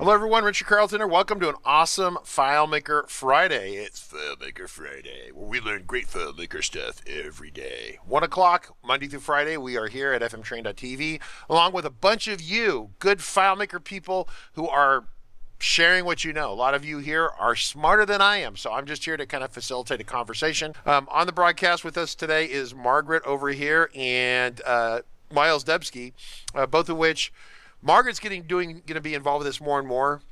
Hello everyone, Richard Carlton here. Welcome to an awesome FileMaker Friday. It's FileMaker Friday, where we learn great FileMaker stuff every day. 1 o'clock, Monday through Friday, we are here at fmtrain.tv, along with a bunch of you, good FileMaker people who are sharing what you know. A lot of you here are smarter than I am, so I'm just here to kind of facilitate a conversation. On the broadcast with us today is Margaret over here and Miles Debsky, both of which Margaret's going to be involved with this more and more.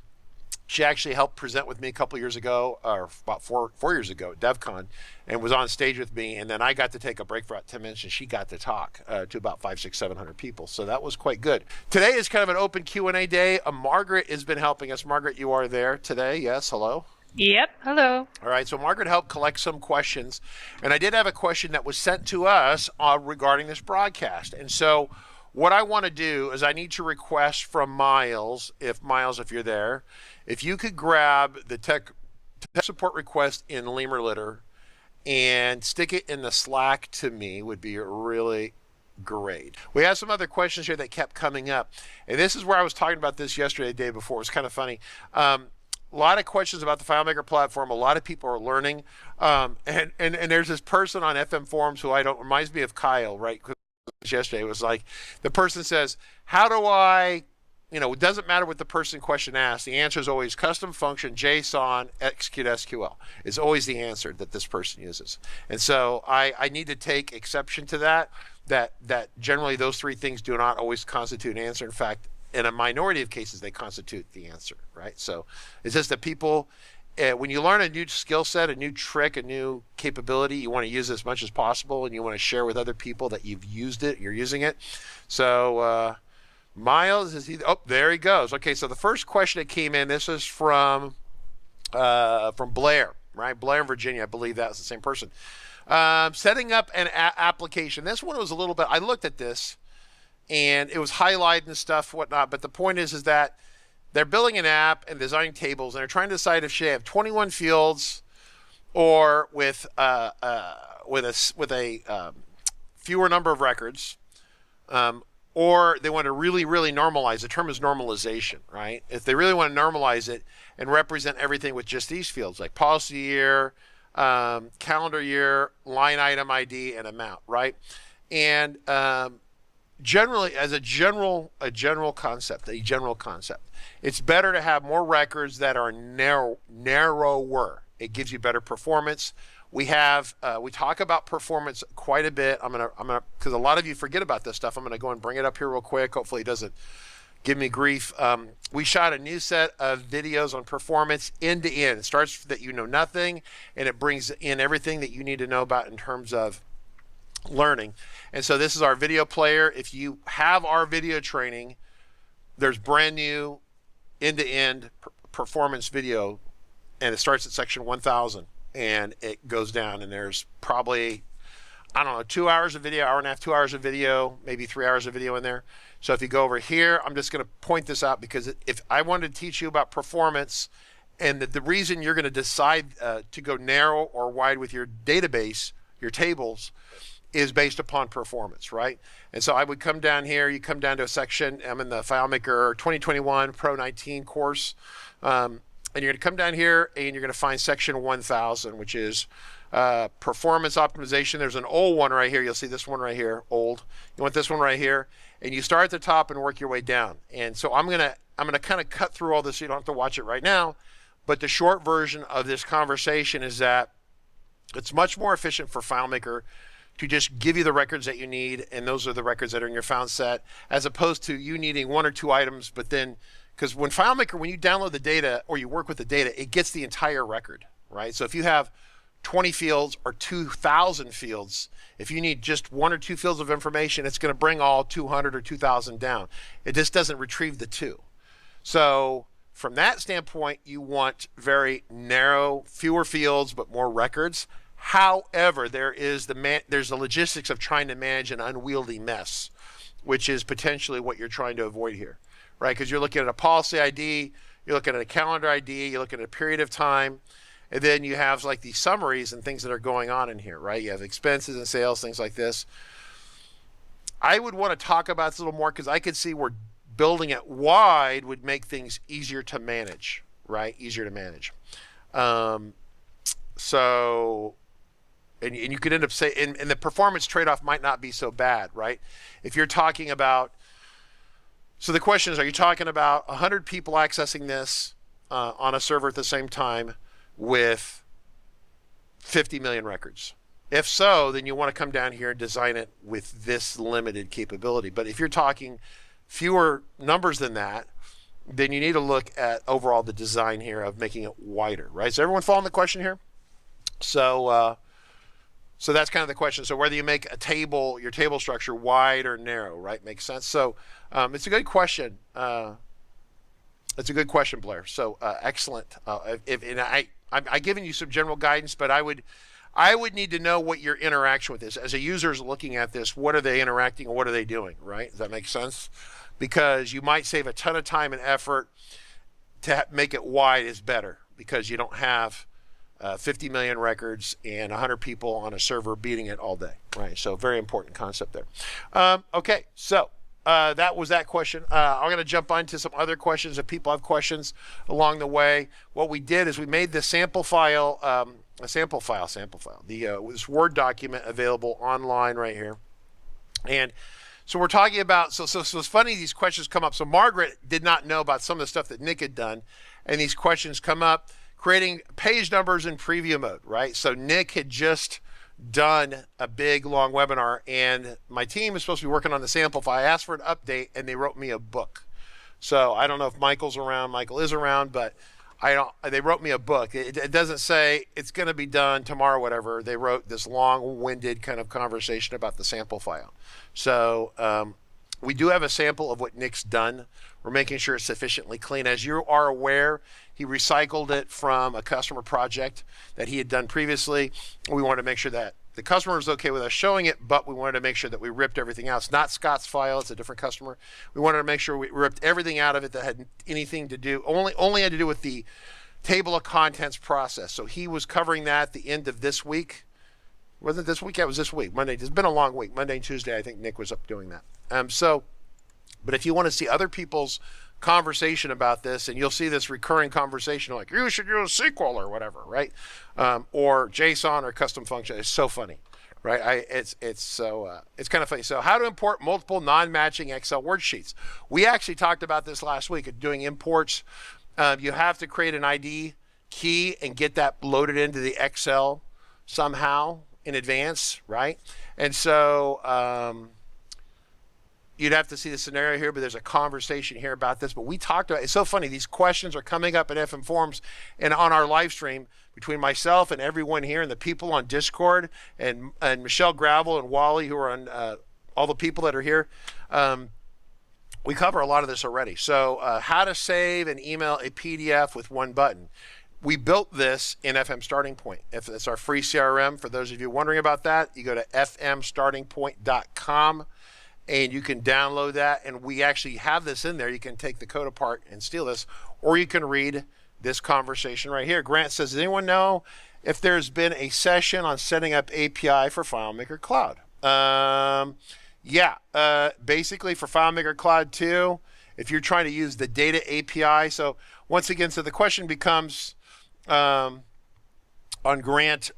She actually helped present with me a couple years ago, or about four years ago at DevCon, and was on stage with me. And then I got to take a break for about 10 minutes, and she got to talk to about 500, 600, 700 people. So that was quite good. Today is kind of an open Q&A day. Margaret has been helping us. Margaret, you are there today. Yes, hello. Yep, hello. All right, so Margaret helped collect some questions. And I did have a question that was sent to us regarding this broadcast. And so what I want to do is I need to request from Miles, if you're there, if you could grab the tech support request in Lemur Litter and stick it in the Slack to me, would be really great. We have some other questions here that kept coming up. And this is where I was talking about this yesterday, the day before. It was kind of funny. A lot of questions about the FileMaker platform. A lot of people are learning. And there's this person on FM forums who reminds me of Kyle, right? Yesterday it was like the person says, how do I, it doesn't matter what the person question asks, the answer is always custom function JSON execute SQL is always the answer that this person uses. And so I need to take exception to that generally those three things do not always constitute an answer. In fact, in a minority of cases they constitute the answer, right? So it's just that people, when you learn a new skill set, a new trick, a new capability, you want to use it as much as possible, and you want to share with other people that you've used it, you're using it. So Miles, oh, there he goes. Okay, so the first question that came in, this is from Blair, right? Blair in Virginia, I believe that was the same person. Setting up an application. This one was a little bit, I looked at this, and it was highlighted and stuff, whatnot, but the point is that they're building an app and designing tables, and they're trying to decide if they have 21 fields or with a fewer number of records, or they want to really normalize. The term is normalization, right? If they really want to normalize it and represent everything with just these fields, like policy year, calendar year, line item ID, and amount, right? And generally, as a general concept, it's better to have more records that are narrower. It gives you better performance. We talk about performance quite a bit. I'm gonna because a lot of you forget about this stuff. I'm gonna go and bring it up here real quick. Hopefully it doesn't give me grief. We shot a new set of videos on performance end to end. It starts that you know nothing, and it brings in everything that you need to know about in terms of learning. And so this is our video player. If you have our video training, there's brand new end-to-end performance video, and it starts at section 1000 and it goes down, and there's probably, I don't know, 2 hours of video, hour and a half, 2 hours of video, maybe 3 hours of video in there. So if you go over here, I'm just going to point this out because if I wanted to teach you about performance, and the reason you're going to decide to go narrow or wide with your database, your tables, is based upon performance, right? And so I would come down here, you come down to a section, I'm in the FileMaker 2021 Pro 19 course, and you're gonna come down here and you're gonna find section 1000, which is performance optimization. There's an old one right here, you'll see this one right here, old. You want this one right here, and you start at the top and work your way down. And so I'm gonna kind of cut through all this so you don't have to watch it right now, but the short version of this conversation is that it's much more efficient for FileMaker to just give you the records that you need, and those are the records that are in your found set, as opposed to you needing one or two items, but then, because when FileMaker, when you download the data or you work with the data, it gets the entire record, right? So if you have 20 fields or 2,000 fields, if you need just one or two fields of information, it's going to bring all 200 or 2,000 down. It just doesn't retrieve the two. So from that standpoint, you want very narrow, fewer fields, but more records. However, there's the logistics of trying to manage an unwieldy mess, which is potentially what you're trying to avoid here, right? Because you're looking at a policy ID, you're looking at a calendar ID, you're looking at a period of time, and then you have like these summaries and things that are going on in here, right? You have expenses and sales, things like this. I would want to talk about this a little more because I could see where building it wide would make things easier to manage, right? Easier to manage. So, and you could end up saying, and the performance trade-off might not be so bad, right? If you're talking about, so the question is, are you talking about 100 people accessing this on a server at the same time with 50 million records? If so, then you want to come down here and design it with this limited capability. But if you're talking fewer numbers than that, then you need to look at overall the design here of making it wider, right? So everyone following the question here? So that's kind of the question. So whether you make a table, your table structure wide or narrow, right? Makes sense. So it's a good question. It's a good question, Blair. So excellent. I've given you some general guidance, but I would need to know what your interaction with this. As a user is looking at this, what are they interacting and what are they doing, right? Does that make sense? Because you might save a ton of time and effort to make it wide is better because you don't have 50 million records and 100 people on a server beating it all day, right? So very important concept there. Okay, so that was that question. I'm going to jump on to some other questions if people have questions along the way. What we did is we made the sample file, this Word document available online right here. And so we're talking about, so it's funny these questions come up. So Margaret did not know about some of the stuff that Nick had done, and these questions come up. Creating page numbers in preview mode, right? So Nick had just done a big long webinar and my team is supposed to be working on the sample file. I asked for an update and they wrote me a book. So I don't know if Michael's around. Michael is around, but they wrote me a book. It doesn't say it's going to be done tomorrow, whatever. They wrote this long-winded kind of conversation about the sample file. So we do have a sample of what Nick's done. We're making sure it's sufficiently clean. As you are aware, he recycled it from a customer project that he had done previously. We wanted to make sure that the customer was okay with us showing it, but we wanted to make sure that we ripped everything out. It's not Scott's file, it's a different customer. We wanted to make sure we ripped everything out of it that had anything to do, only had to do with the table of contents process. So he was covering that at the end of this week. Wasn't it this week? Yeah, it was this week, Monday. It's been a long week. Monday and Tuesday, I think Nick was up doing that. But if you want to see other people's conversation about this, and you'll see this recurring conversation like, you should use SQL or whatever, right? Or JSON or custom function. It's so funny, right? It's kind of funny. So how to import multiple non-matching Excel worksheets. We actually talked about this last week of doing imports. You have to create an ID key and get that loaded into the Excel somehow in advance, right? And so you'd have to see the scenario here, but there's a conversation here about this. But we talked about, it's so funny, these questions are coming up in FM Forums and on our live stream between myself and everyone here and the people on Discord and Michelle Gravel and Wally who are on, all the people that are here. We cover a lot of this already. So how to save and email a PDF with one button. We built this in FM Starting Point. If it's our free CRM, for those of you wondering about that, you go to fmstartingpoint.com. and you can download that, and we actually have this in there. You can take the code apart and steal this, or you can read this conversation right here. Grant says, does anyone know if there's been a session on setting up API for FileMaker Cloud? Basically for FileMaker Cloud 2, if you're trying to use the data API. So once again, so the question becomes on Grant,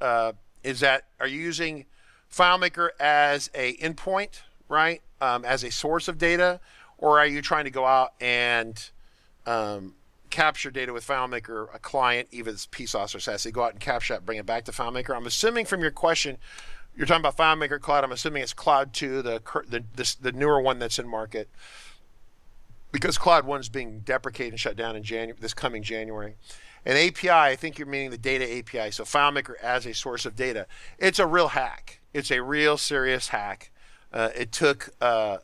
is that, are you using FileMaker as a endpoint, right? As a source of data, or are you trying to go out and capture data with FileMaker, a client, even as PSOS or SASE, go out and capture that, bring it back to FileMaker? I'm assuming from your question, you're talking about FileMaker Cloud. I'm assuming it's Cloud 2, the newer one that's in market, because Cloud 1 is being deprecated and shut down in this coming January. And API, I think you're meaning the data API, so FileMaker as a source of data. It's a real hack. It's a real serious hack. It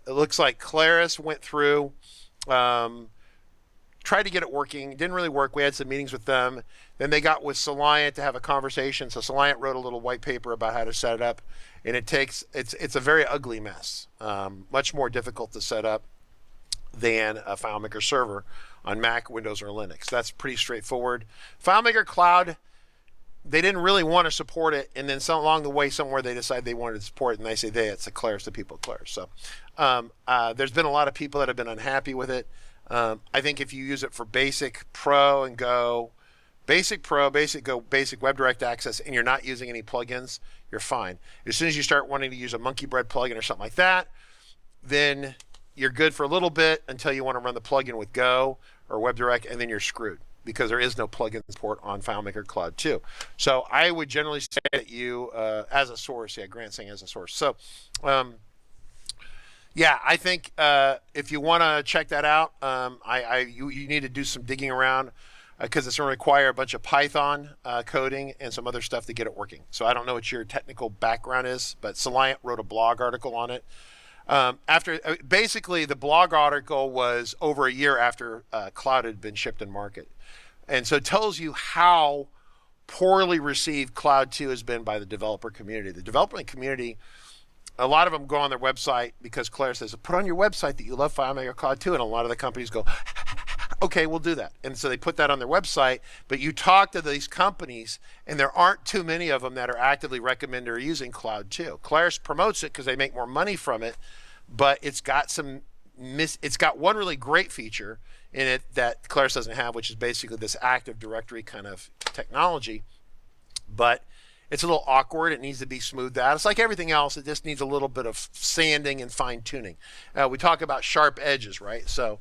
looks like Claris went through, tried to get it working, didn't really work. We had some meetings with them. Then they got with Soliant to have a conversation. So Soliant wrote a little white paper about how to set it up, and it's a very ugly mess. Much more difficult to set up than a FileMaker server on Mac, Windows, or Linux. That's pretty straightforward. FileMaker Cloud they didn't really want to support it, and then along the way somewhere they decided they wanted to support it, and they say it's the Claris, the people of Claris. So there's been a lot of people that have been unhappy with it. I think if you use it for basic, pro, and go, basic, pro, basic, go, basic web direct access, and you're not using any plugins, you're fine. As soon as you start wanting to use a monkey bread plugin or something like that, then you're good for a little bit until you want to run the plugin with Go or WebDirect, and then you're screwed because there is no plugin support on FileMaker Cloud 2. So I would generally say that you, as a source, Grant's saying as a source. So yeah, I think if you want to check that out, you need to do some digging around because it's going to require a bunch of Python coding and some other stuff to get it working. So I don't know what your technical background is, but Soliant wrote a blog article on it. Basically, the blog article was over a year after Cloud had been shipped in market. And so it tells you how poorly received Cloud 2 has been by the developer community. The development community, a lot of them go on their website because Claire says, put on your website that you love FileMaker Cloud 2, and a lot of the companies go, okay, we'll do that. And so they put that on their website, but you talk to these companies, and there aren't too many of them that are actively recommending or using Cloud 2. Claris promotes it because they make more money from it, but it's got it's got one really great feature in it that Claris doesn't have, which is basically this Active Directory kind of technology, but it's a little awkward. It needs to be smoothed out. It's like everything else. It just needs a little bit of sanding and fine tuning. We talk about sharp edges, right? So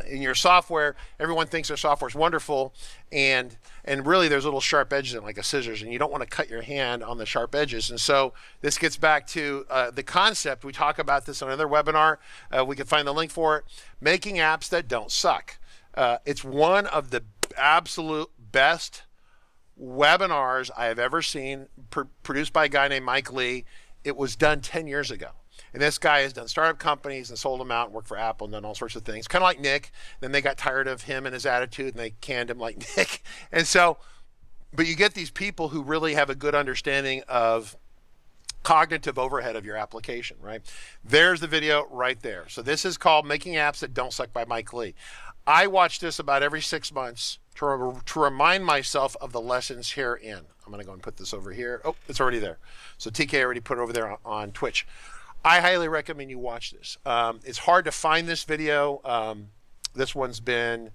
in your software, everyone thinks their software is wonderful, and really there's little sharp edges in like a scissors, and you don't want to cut your hand on the sharp edges. And so this gets back to the concept. We talk about this on another webinar. We can find the link for it. Making apps that don't suck. It's one of the absolute best webinars I have ever seen, produced by a guy named Mike Lee. It was done 10 years ago. And this guy has done startup companies and sold them out and worked for Apple and done all sorts of things. Kind of like Nick. Then they got tired of him and his attitude and they canned him like Nick. And so, but you get these people who really have a good understanding of cognitive overhead of your application, right? There's the video right there. So this is called Making Apps That Don't Suck by Mike Lee. I watch this about every 6 months to remind myself of the lessons herein. I'm going to go and put this over here. Oh, it's already there. So TK already put it over there on Twitch. I highly recommend you watch this. It's hard to find this video. This one's been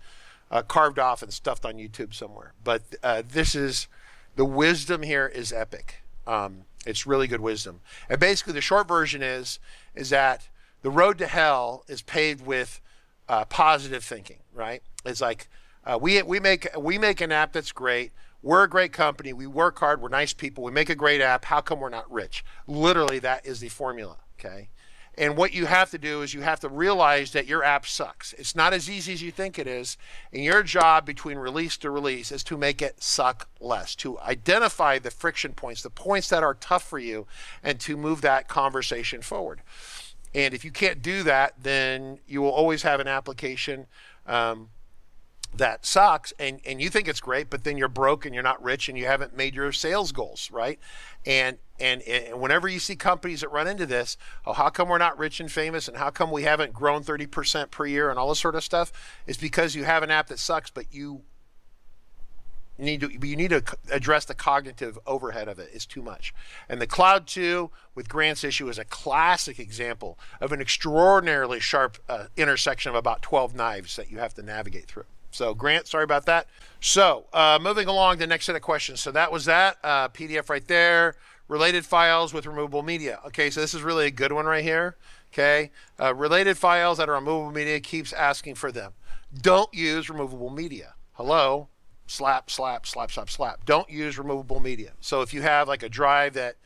carved off and stuffed on YouTube somewhere. But this is, the wisdom here is epic. It's really good wisdom. And basically the short version is that the road to hell is paved with positive thinking, right? It's like, we make an app that's great. We're a great company. We work hard. We're nice people. We make a great app. How come we're not rich? Literally, that is the formula, okay? And what you have to do is you have to realize that your app sucks. It's not as easy as you think it is. And your job between release to release is to make it suck less, to identify the friction points, the points that are tough for you, and to move that conversation forward. And if you can't do that, then you will always have an application that sucks, and you think it's great, but then you're broke and you're not rich and you haven't made your sales goals, right? And whenever you see companies that run into this, oh, how come we're not rich and famous, and how come we haven't grown 30% per year and all this sort of stuff, is because you have an app that sucks, but you need to address the cognitive overhead of it. It's too much. And the Cloud 2 with Grant's issue is a classic example of an extraordinarily sharp intersection of about 12 knives that you have to navigate through. So Grant, sorry about that. So moving along to the next set of questions. So that was that PDF right there. Related files with removable media. Okay, so this is really a good one right here. Okay, related files that are on removable media, keeps asking for them. Don't use removable media. Hello, slap, slap, slap, slap, slap. Don't use removable media. So if you have like a drive that,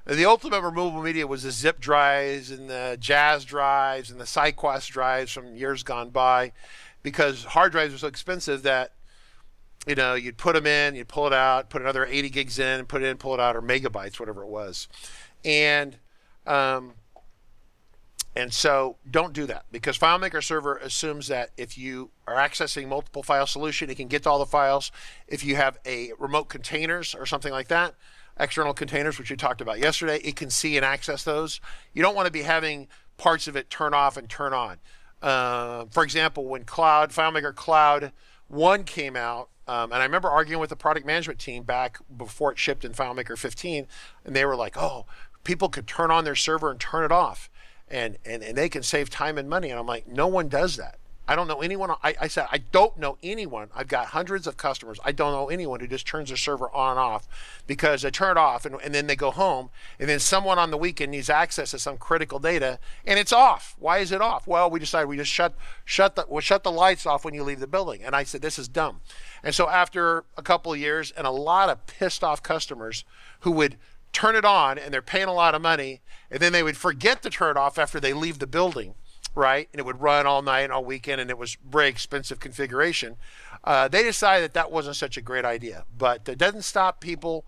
the ultimate removable media was the zip drives and the Jazz drives and the SideQuest drives from years gone by, because hard drives are so expensive that, you know, you'd put them in, you'd pull it out, put another 80 gigs in, put it in, pull it out, or megabytes, whatever it was. And so don't do that, because FileMaker Server assumes that if you are accessing multiple file solution, it can get to all the files. If you have a remote containers or something like that, external containers, which we talked about yesterday, it can see and access those. You don't want to be having parts of it turn off and turn on. For example, when FileMaker Cloud 1 came out, And I remember arguing with the product management team back before it shipped in FileMaker 15, and they were like, oh, people could turn on their server and turn it off, and they can save time and money. And I'm like, no one does that. I don't know anyone. I said, I don't know anyone. I've got hundreds of customers. I don't know anyone who just turns their server on and off, because they turn it off and then they go home, and then someone on the weekend needs access to some critical data and it's off. Why is it off? Well, we decided we just shut the lights off when you leave the building. And I said, this is dumb. And so after a couple of years and a lot of pissed off customers who would turn it on and they're paying a lot of money, and then they would forget to turn it off after they leave the building, right? And it would run all night and all weekend, and it was very expensive configuration. They decided that wasn't such a great idea, but it doesn't stop people.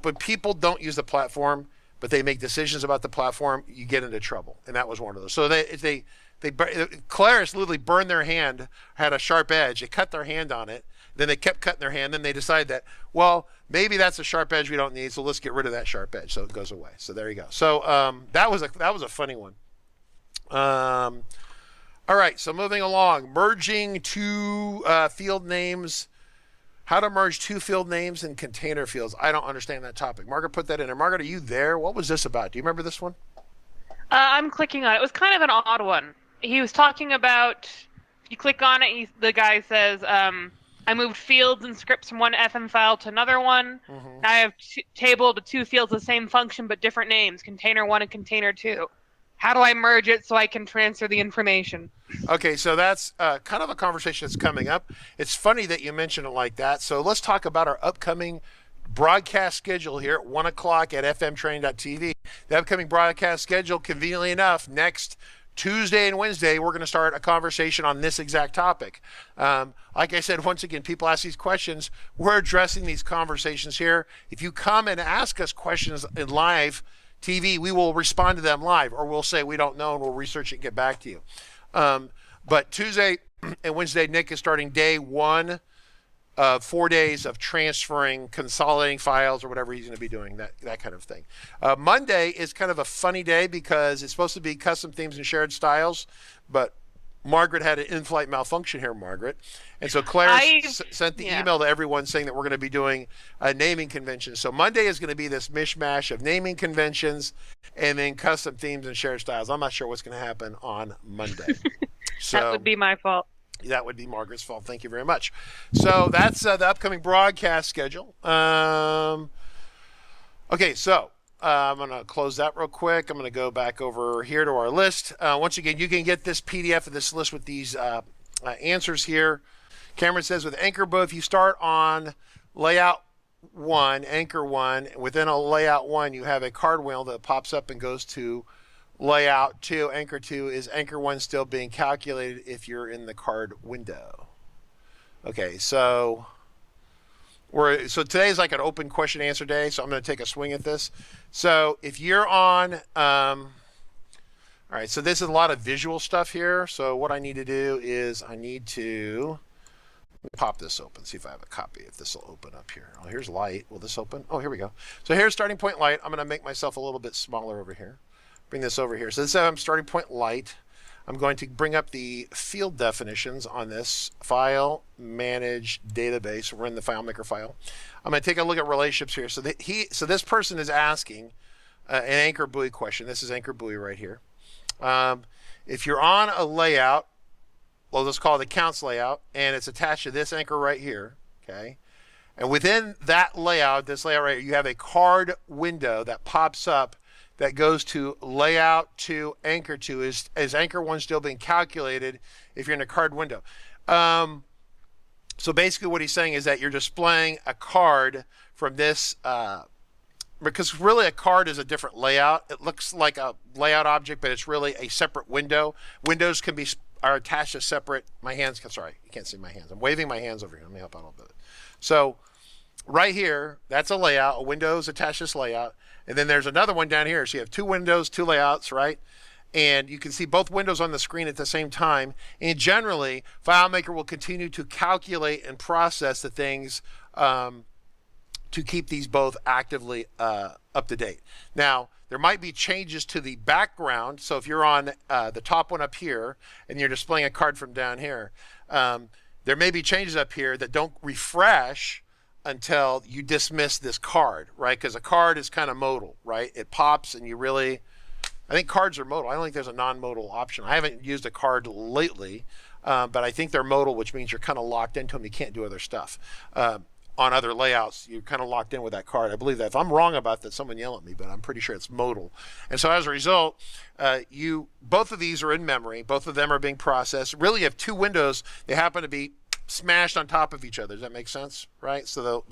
But people don't use the platform, but they make decisions about the platform. You get into trouble, and that was one of those. So Claris literally burned their hand, had a sharp edge. They cut their hand on it. Then they kept cutting their hand. Then they decided that, well, maybe that's a sharp edge we don't need, so let's get rid of that sharp edge. So it goes away. So there you go. So that was a funny one. All right, so moving along, merging two field names. How to merge two field names in container fields. I don't understand that topic. Margaret put that in there. Margaret, are you there? What was this about? Do you remember this one? I'm clicking on it. It was kind of an odd one. He was talking about, you click on it, the guy says, I moved fields and scripts from one FM file to another one. Mm-hmm. I have table to two fields, the same function but different names, container 1 and container 2. How do I merge it so I can transfer the information? Okay, so that's kind of a conversation that's coming up. It's funny that you mention it like that. So let's talk about our upcoming broadcast schedule here at 1 o'clock at fmtraining.tv. The upcoming broadcast schedule, conveniently enough, next Tuesday and Wednesday, we're going to start a conversation on this exact topic. Like I said, once again, people ask these questions. We're addressing these conversations here. If you come and ask us questions in live TV, we will respond to them live, or we'll say we don't know and we'll research it and get back to you. But Tuesday and Wednesday, Nick is starting day 1 of 4 days of transferring, consolidating files, or whatever he's going to be doing, that kind of thing. Monday is kind of a funny day because it's supposed to be custom themes and shared styles, but Margaret had an in-flight malfunction here, Margaret. And so Claire sent the email to everyone saying that we're going to be doing a naming convention. So Monday is going to be this mishmash of naming conventions and then custom themes and shared styles. I'm not sure what's going to happen on Monday. So that would be my fault. That would be Margaret's fault. Thank you very much. So that's the upcoming broadcast schedule. Okay, so I'm going to close that real quick. I'm going to go back over here to our list. Once again, you can get this PDF of this list with these answers here. Cameron says with Anchor Bow, if you start on layout 1, Anchor 1, within a layout 1, you have a card wheel that pops up and goes to layout 2. Anchor 2, is Anchor 1 still being calculated if you're in the card window? Okay, so today is like an open question answer day, so I'm going to take a swing at this. So if you're on, all right, so this is a lot of visual stuff here. So what I need to do is I need to pop this open, see if I have a copy, if this will open up here. Oh, here's light. Will this open? Oh, here we go. So here's starting point light. I'm going to make myself a little bit smaller over here. Bring this over here. So this is starting point light. I'm going to bring up the field definitions on this file manage database. We're in the FileMaker file. I'm going to take a look at relationships here. So this person is asking an anchor buoy question. This is anchor buoy right here. If you're on a layout, well, let's call it the counts layout, and it's attached to this anchor right here, okay? And within that layout, this layout right here, you have a card window that pops up that goes to layout 2, anchor 2. Is anchor 1 still being calculated if you're in a card window? So basically what he's saying is that you're displaying a card from this, because really a card is a different layout. It looks like a layout object, but it's really a separate window. Windows are attached to separate, sorry, you can't see my hands. I'm waving my hands over here. Let me help out a little bit. So right here, that's a layout. A window is attached to this layout. And then there's another one down here. So you have 2 windows, 2 layouts, right? And you can see both windows on the screen at the same time. And generally, FileMaker will continue to calculate and process the things to keep these both actively up to date. Now, there might be changes to the background. So if you're on the top one up here and you're displaying a card from down here, there may be changes up here that don't refresh until you dismiss this card, right? Because a card is kind of modal, right? It pops and I think cards are modal. I don't think there's a non-modal option. I haven't used a card lately, but I think they're modal, which means you're kind of locked into them. You can't do other stuff. On other layouts, you're kind of locked in with that card. I believe that. If I'm wrong about that, someone yell at me, but I'm pretty sure it's modal. And so as a result, both of these are in memory. Both of them are being processed. Really, you have two windows. They happen to be smashed on top of each other. Does that make sense? Right? So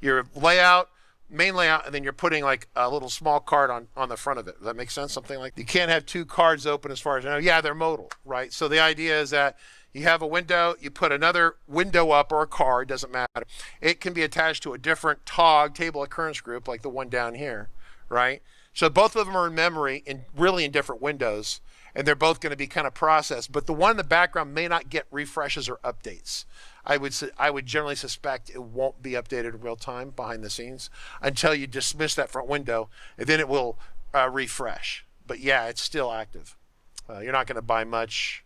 your layout, main layout, and then you're putting like a little small card on the front of it. Does that make sense? Something like, you can't have two cards open as far as I know. Yeah, they're modal, right? So the idea is that you have a window, you put another window up or a card, doesn't matter. It can be attached to a different table occurrence group, like the one down here, right? So both of them are in memory and really in different windows, and they're both going to be kind of processed. But the one in the background may not get refreshes or updates. I would generally suspect it won't be updated in real time behind the scenes until you dismiss that front window, and then it will refresh. But yeah, it's still active. You're not going to buy much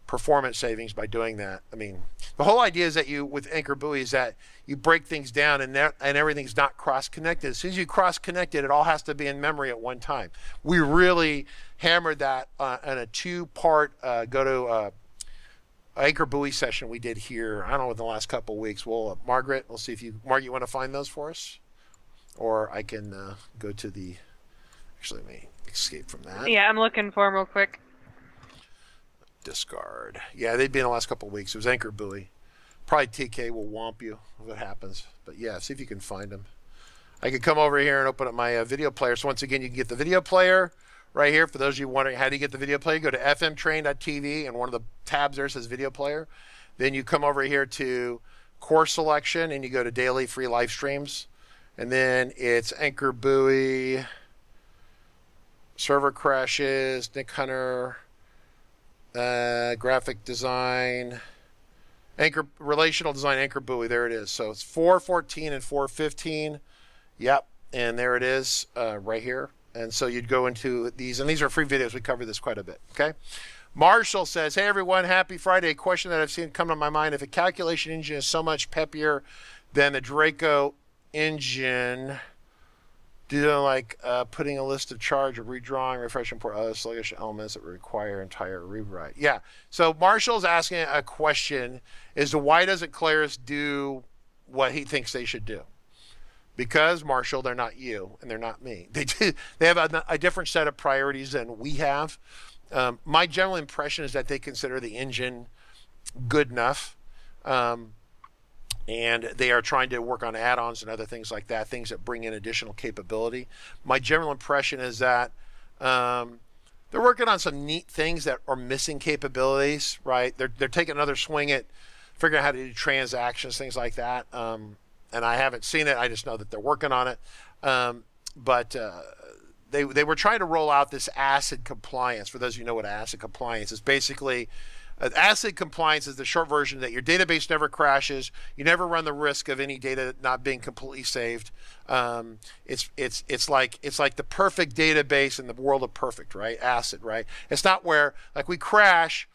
performance savings by doing that. I mean, the whole idea is that with Anchor Buoy is that you break things down and everything's not cross-connected. As soon as you cross-connect it, it all has to be in memory at one time. We really hammered that in a two-part Anchor Buoy session we did here, I don't know, in the last couple of weeks. Margaret, we'll see if you want to find those for us? Or I can go to actually, let me escape from that. Yeah, I'm looking for them real quick. Discard. Yeah, they'd be in the last couple of weeks. It was Anchor Buoy. Probably TK will womp you if it happens. But yeah, see if you can find them. I could come over here and open up my video player. So once again, you can get the video player right here. For those of you wondering how do you get the video player, go to fmtrain.tv and one of the tabs there says video player. Then you come over here to course selection and you go to daily free live streams. And then it's Anchor Buoy, server crashes, Nick Hunter, graphic design, relational design, Anchor Buoy. There it is. So it's 4.14 and 4.15. Yep. And there it is right here. And so you'd go into these, and these are free videos. We cover this quite a bit. Okay. Marshall says, hey everyone, happy Friday. A question that I've seen come to my mind. If a calculation engine is so much peppier than the Draco engine, do you like putting a list of charge or redrawing, refreshing for other sluggish elements that require entire rewrite? Yeah. So Marshall's asking a question as to why doesn't Claris do what he thinks they should do? Because, Marshall, they're not you and they're not me. They have a different set of priorities than we have. My general impression is that they consider the engine good enough. And they are trying to work on add-ons and other things like that, things that bring in additional capability. My general impression is that they're working on some neat things that are missing capabilities, right? They're taking another swing at figuring out how to do transactions, things like that. And I haven't seen it. I just know that they're working on it. But they were trying to roll out this ACID compliance. For those of you who know what ACID compliance is, basically ACID compliance is the short version that your database never crashes. You never run the risk of any data not being completely saved. It's like the perfect database in the world of perfect, right? ACID, right? It's not where like we crash.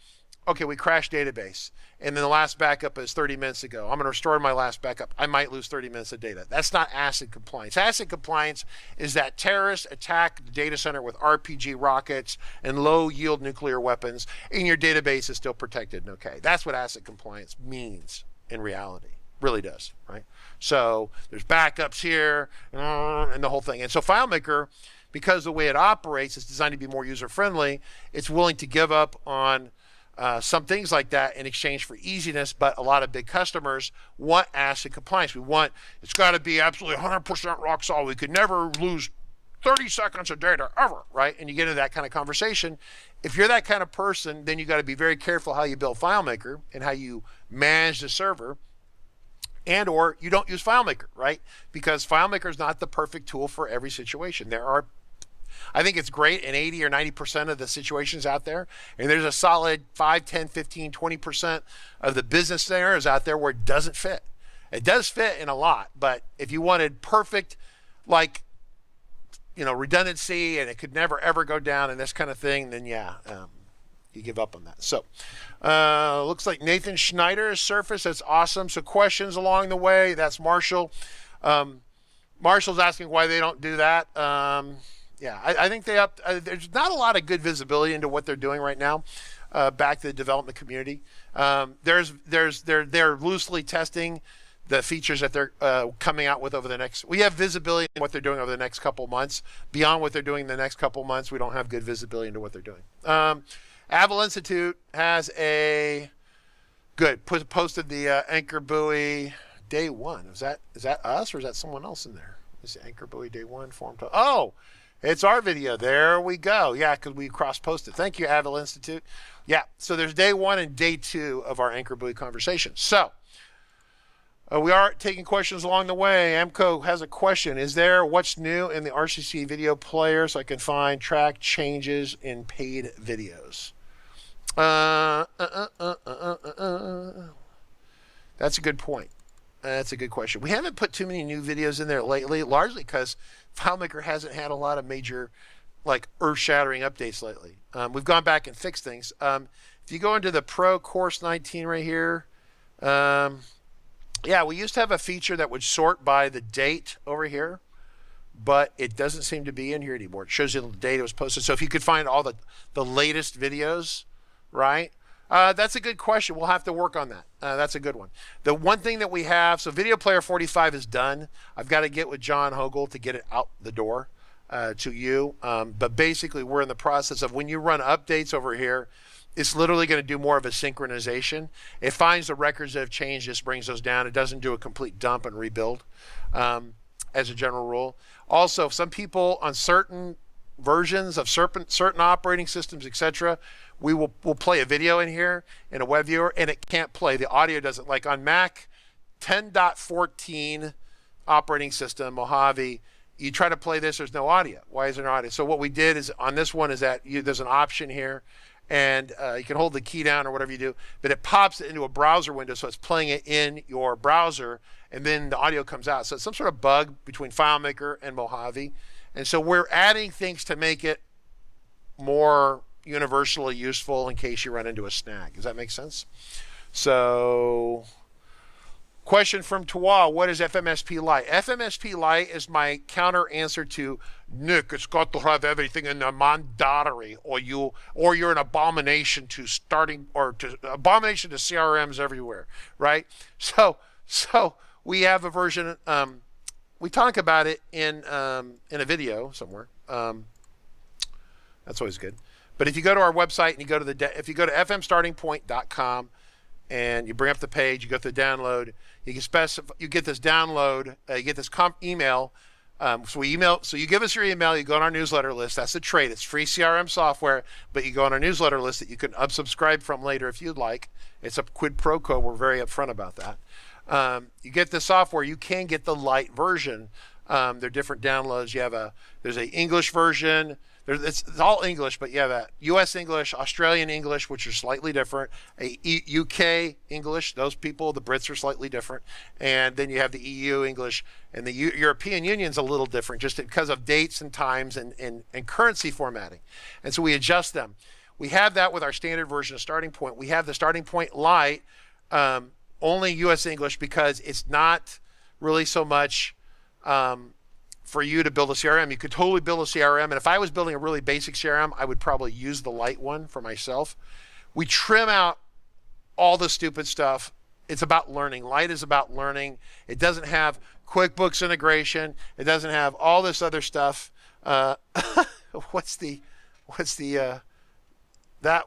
Okay, we crash database, and then the last backup is 30 minutes ago. I'm going to restore my last backup. I might lose 30 minutes of data. That's not ACID compliance. ACID compliance is that terrorists attack the data center with RPG rockets and low-yield nuclear weapons, and your database is still protected and okay. That's what ACID compliance means in reality. Really does, right? So there's backups here and the whole thing. And so FileMaker, because the way it operates is designed to be more user-friendly, it's willing to give up on some things like that in exchange for easiness, but a lot of big customers want ACID compliance. It's got to be absolutely 100% rock solid. We could never lose 30 seconds of data ever, right? And you get into that kind of conversation. If you're that kind of person, then you got to be very careful how you build FileMaker and how you manage the server, and or you don't use FileMaker, right? Because FileMaker is not the perfect tool for every situation. I think it's great in 80 or 90% of the situations out there. And there's a solid 5, 10, 15, 20% of the business scenarios out there where it doesn't fit. It does fit in a lot, but if you wanted perfect, like, redundancy and it could never ever go down and this kind of thing, then yeah, You give up on that. So looks like Nathan Schneider has surfaced. That's awesome. So questions along the way. That's Marshall. Marshall's asking why they don't do that. Yeah, I think there's not a lot of good visibility into what they're doing right now. Back to the development community. They're loosely testing the features that they're coming out with over the next. We have visibility in what they're doing over the next couple months. Beyond what they're doing the next couple months, we don't have good visibility into what they're doing. Avil Institute has posted the anchor buoy day one. Is that us or is that someone else in there? Is the anchor buoy day one form? Oh, it's our video. There we go. Yeah, because we cross-posted. Thank you, Avil Institute. Yeah, so there's day one and day two of our anchor buoy conversation. So we are taking questions along the way. Amco has a question. Is there what's new in the RCC video player so I can find track changes in paid videos? That's a good point. That's a good question. We haven't put too many new videos in there lately, largely because FileMaker hasn't had a lot of major, like, earth-shattering updates lately. We've gone back and fixed things. If you go into the Pro Course 19 right here, yeah, we used to have a feature that would sort by the date over here, but it doesn't seem to be in here anymore. It shows you the date it was posted. So if you could find all the latest videos, right? That's a good question. We'll have to work on that. That's a good one. The one thing that we have, so Video Player 45 is done. I've got to get with John Hogle to get it out the door to you. But basically, we're in the process of when you run updates over here, it's literally going to do more of a synchronization. It finds the records that have changed, just brings those down. It doesn't do a complete dump and rebuild as a general rule. Also, some people on certain versions of certain operating systems, etc., we'll play a video in here in a web viewer and it can't play. The audio doesn't. Like on Mac 10.14 operating system, Mojave, you try to play this, there's no audio. Why is there no audio? So what we did is on this one is that there's an option here and you can hold the key down or whatever you do, but it pops it into a browser window, so it's playing it in your browser and then the audio comes out. So it's some sort of bug between FileMaker and Mojave. And so we're adding things to make it more universally useful in case you run into a snag. Does that make sense? So, question from Tawa, what is FMSP Lite? FMSP Lite is my counter answer to Nick, it's got to have everything in the mandatary, or you're an abomination to abomination to CRMs everywhere, right? So we have a version, we talk about it in a video somewhere. That's always good. But if you go to our website and you go to if you go to fmstartingpoint.com and you bring up the page, you go through the download, you get this download, you get this email. So you give us your email, you go on our newsletter list. That's the trade. It's free CRM software, but you go on our newsletter list that you can unsubscribe from later if you'd like. It's a quid pro quo. We're very upfront about that. You get the software. You can get the light version. They're different downloads. There's an English version. It's all English, but you have a U.S. English, Australian English, which are slightly different, a UK English, those people, the Brits are slightly different, and then you have the EU English, and the European Union's a little different just because of dates and times and currency formatting. And so we adjust them. We have that with our standard version of Starting Point. We have the Starting Point Lite, only U.S. English because it's not really so much for you to build a CRM. You could totally build a CRM, and if I was building a really basic CRM, I would probably use the light one for myself. We trim out all the stupid stuff. It's about learning. Light is about learning. It doesn't have QuickBooks integration. It doesn't have all this other stuff. That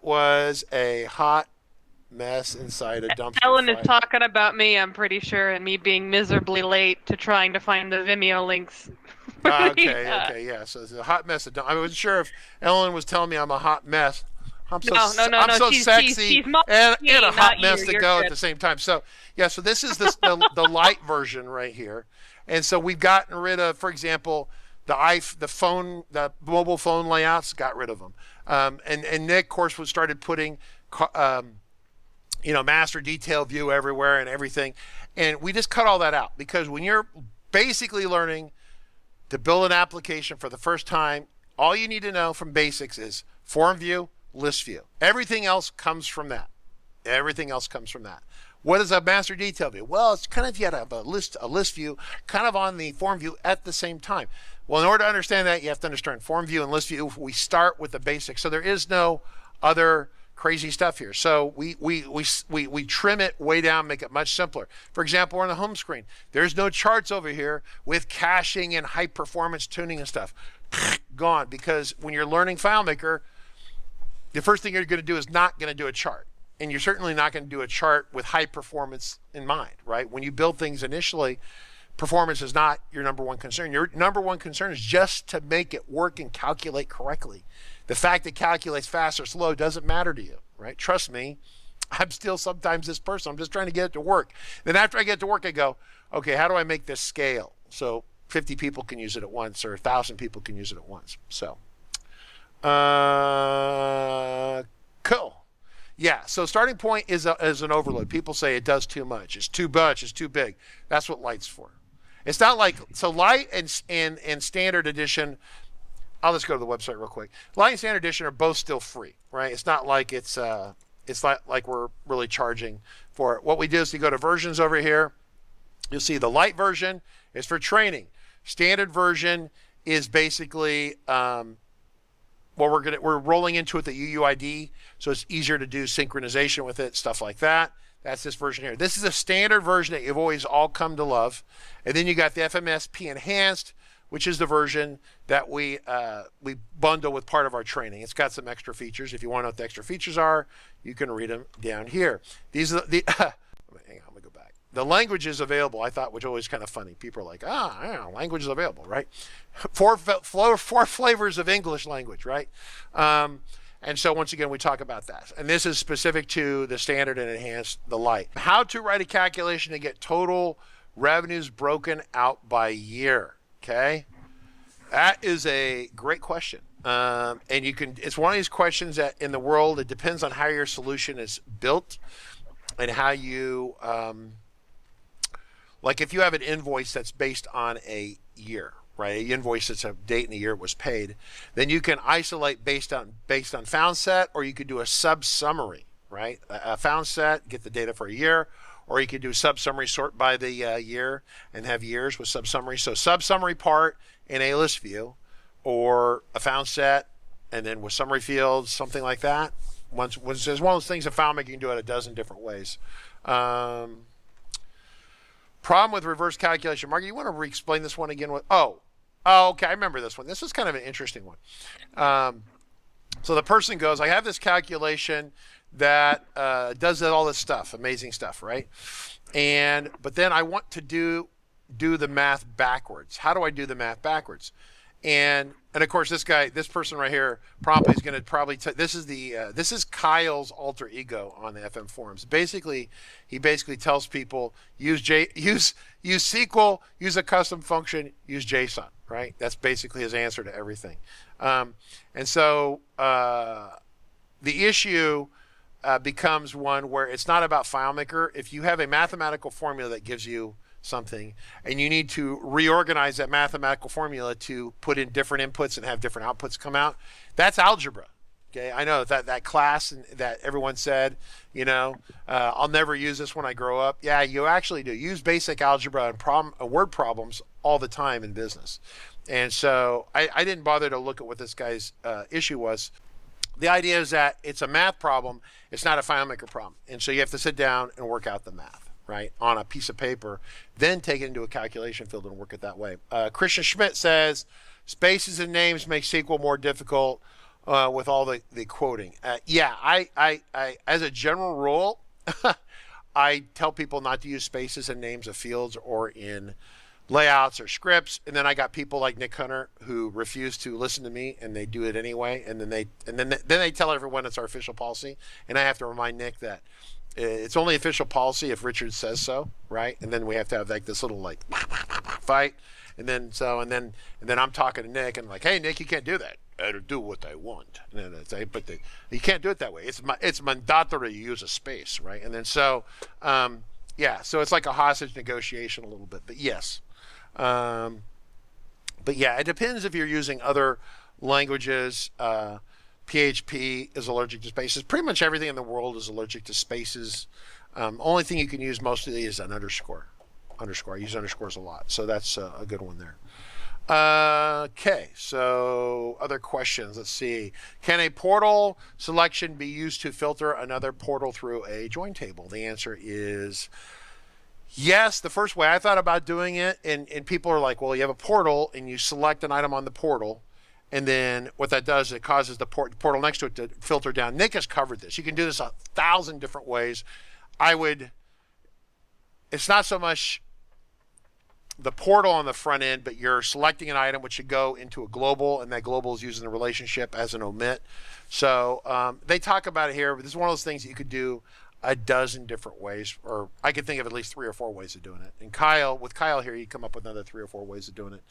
was a hot mess inside a dumpster. Ellen is talking about me, I'm pretty sure, and me being miserably late to trying to find the Vimeo links. Okay, yeah. So it's a hot mess. I wasn't sure if Ellen was telling me I'm a hot mess. I'm so sexy and a hot mess to go at the same time. So yeah, so this is the light version right here, and so we've gotten rid of, for example, the mobile phone layouts. Got rid of them, and Nick, of course, started putting master detail view everywhere and everything. And we just cut all that out because when you're basically learning to build an application for the first time, all you need to know from basics is form view, list view. Everything else comes from that. Everything else comes from that. What is a master detail view? Well, it's kind of you have a list view kind of on the form view at the same time. Well, in order to understand that, you have to understand form view and list view. We start with the basics. So there is no other crazy stuff here. So we trim it way down, make it much simpler. For example, on the home screen, there's no charts over here with caching and high performance tuning and stuff. Gone, because when you're learning FileMaker, the first thing you're going to do is not going to do a chart. And you're certainly not going to do a chart with high performance in mind, right? When you build things initially, performance is not your number one concern. Your number one concern is just to make it work and calculate correctly. The fact it calculates fast or slow doesn't matter to you, right? Trust me, I'm still sometimes this person. I'm just trying to get it to work. Then after I get to work, I go, okay, how do I make this scale? So 50 people can use it at once, or 1,000 people can use it at once. So, cool. Yeah, so starting point is an overload. People say it does too much. It's too much. It's too big. That's what Light's for. It's not like, so Light and Standard Edition, I'll just go to the website real quick. Light and Standard Edition are both still free, right? It's not like it's not like we're really charging for it. What we do is we go to versions over here. You'll see the Light version is for training. Standard version is basically we're rolling into it the UUID, so it's easier to do synchronization with it, stuff like that. That's this version here. This is a standard version that you've always all come to love. And then you got the FMSP Enhanced, which is the version that we bundle with part of our training. It's got some extra features. If you want to know what the extra features are, you can read them down here. These are the hang on, let me go back. The languages available, I thought, was always kind of funny. People are like, yeah, languages available, right? Four flavors of English language, right? And so once again, we talk about that. And this is specific to the Standard and Enhanced, the Light. How to write a calculation to get total revenues broken out by year, okay? That is a great question. And it's one of these questions that in the world, it depends on how your solution is built and how you, like if you have an invoice that's based on a year, right? An invoice that's a date and the year it was paid, then you can isolate based on found set, or you could do a sub summary, right? A found set, get the data for a year, or you could do sub summary, sort by the year and have years with sub summary. So sub summary part in a list view, or a found set, and then with summary fields, something like that. Once there's one of those things in FileMaker, you can do it a dozen different ways. Problem with reverse calculation. Margaret, you want to re-explain this one again? Oh, okay, I remember this one. This is kind of an interesting one. So the person goes, I have this calculation that does all this stuff, amazing stuff, right? But then I want to do the math backwards. How do I do the math backwards? And of course, this person right here, promptly is going to probably this is Kyle's alter ego on the FM forums. Basically, he tells people use SQL, use a custom function, use JSON. Right? That's basically his answer to everything. And so the issue becomes one where it's not about FileMaker. If you have a mathematical formula that gives you something and you need to reorganize that mathematical formula to put in different inputs and have different outputs come out, that's algebra. Okay, I know that class that everyone said, I'll never use this when I grow up. Yeah, you actually do. Use basic algebra and word problems all the time in business. And so I didn't bother to look at what this guy's issue was. The idea is that it's a math problem. It's not a FileMaker problem. And so you have to sit down and work out the math, right, on a piece of paper, then take it into a calculation field and work it that way. Christian Schmidt says, spaces and names make SQL more difficult with all the quoting. Yeah, I as a general rule, I tell people not to use spaces and names of fields or in layouts or scripts. And then I got people like Nick Hunter who refuse to listen to me, and they do it anyway. And then they tell everyone it's our official policy. And I have to remind Nick that it's only official policy if Richard says so, right? And then we have to have like this little fight. And then I'm talking to Nick and like, hey Nick, you can't do that. I do what I want. And then say, but you can't do it that way. It's mandatory. You use a space, right? And then so so it's like a hostage negotiation a little bit. But yes, but yeah, it depends if you're using other languages. PHP is allergic to spaces. Pretty much everything in the world is allergic to spaces. Only thing you can use mostly is an underscore. I use underscores a lot, so that's a good one there. Okay, so other questions. Let's see. Can a portal selection be used to filter another portal through a join table? The answer is yes. The first way I thought about doing it, and people are like, well, you have a portal and you select an item on the portal, and then what that does is it causes the portal next to it to filter down. Nick has covered this. You can do this 1,000 different ways. It's not so much the portal on the front end, but you're selecting an item which should go into a global, and that global is using the relationship as an omit. So they talk about it here, but this is one of those things that you could do 12 different ways, or I could think of at least 3 or 4 ways of doing it. And with Kyle here, you come up with another 3 or 4 ways of doing it.